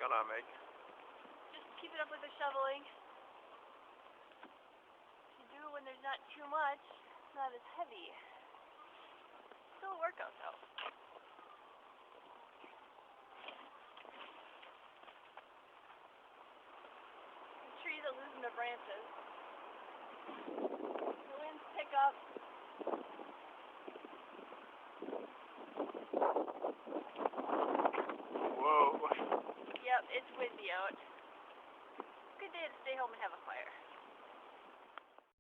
going on, Meg? Just keep it up with the shoveling. You do it when there's not too much, it's not as heavy. Still a workout though. The trees are losing their branches. The winds pick up. Whoa. Yep, it's windy out. Good day to stay home and have a